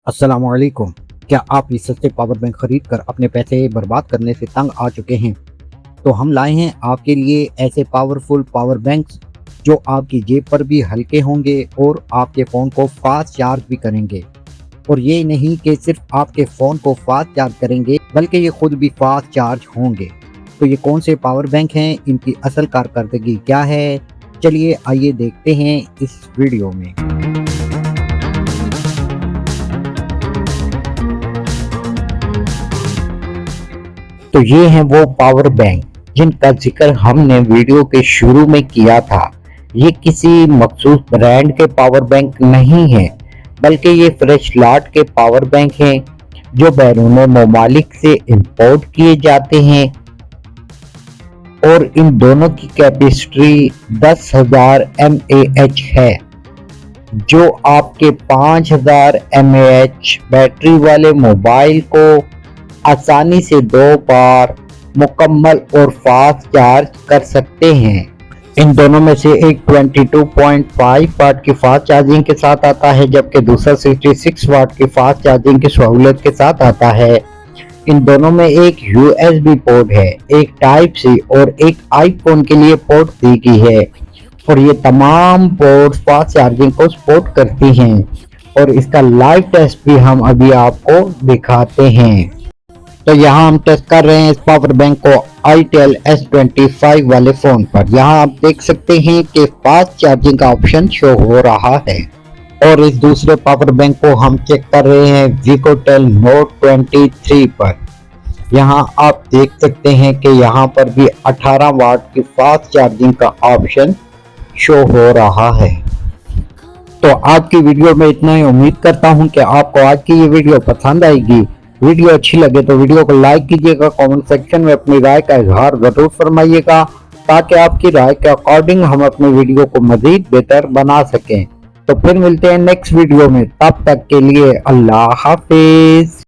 अस्सलामुअलैकुम। क्या आप इस सस्ते पावर बैंक खरीद कर अपने पैसे बर्बाद करने से तंग आ चुके हैं? तो हम लाए हैं आपके लिए ऐसे पावरफुल पावर बैंक्स जो आपकी जेब पर भी हल्के होंगे और आपके फ़ोन को फास्ट चार्ज भी करेंगे। और ये नहीं कि सिर्फ आपके फ़ोन को फास्ट चार्ज करेंगे बल्कि ये खुद भी फास्ट चार्ज होंगे। तो ये कौन से पावर बैंक हैं, इनकी असल कारकर्दगी क्या है? चलिए आइए देखते हैं इस वीडियो में। तो ये हैं वो पावर बैंक जिनका जिक्र हमने वीडियो के शुरू में किया था। ये किसी मखसूस ब्रांड के पावर बैंक नहीं है, बल्कि ये फ्रेश लॉट के पावर बैंक हैं जो बैरून ममालिक से इंपोर्ट किए जाते हैं। और इन दोनों की कैपेसिटी 10,000 mAh है, जो आपके 5,000 mAh बैटरी वाले मोबाइल को आसानी से 2 बार मुकम्मल और फास्ट चार्ज कर सकते हैं। इन दोनों में से एक 22.5 वाट की फास्ट चार्जिंग के साथ आता है, जबकि दूसरा 66 वाट की फास्ट चार्जिंग की सहूलत के साथ आता है। इन दोनों में एक USB पोर्ट है, एक टाइप सी और एक आईफोन के लिए पोर्ट दी गई है। और ये तमाम पोर्ट फास्ट चार्जिंग को सपोर्ट करती हैं। और इसका लाइव टेस्ट भी हम अभी आपको दिखाते हैं। तो यहाँ हम टेस्ट कर रहे हैं इस पावर बैंक को itel S25 वाले फ़ोन पर। यहाँ आप देख सकते हैं कि फास्ट चार्जिंग का ऑप्शन शो हो रहा है। और इस दूसरे पावर बैंक को हम चेक कर रहे हैं Vigotel Note 23 पर। यहाँ आप देख सकते हैं कि यहाँ पर भी 18 वाट की फास्ट चार्जिंग का ऑप्शन शो हो रहा है। तो आज की वीडियो में इतना ही। उम्मीद करता हूँ कि आपको आज की ये वीडियो पसंद आएगी। वीडियो अच्छी लगे तो वीडियो को लाइक कीजिएगा, कमेंट सेक्शन में अपनी राय का इजहार जरूर फरमाइएगा, ताकि आपकी राय के अकॉर्डिंग हम अपने वीडियो को मजीद बेहतर बना सकें। तो फिर मिलते हैं नेक्स्ट वीडियो में, तब तक के लिए अल्लाह हाफिज।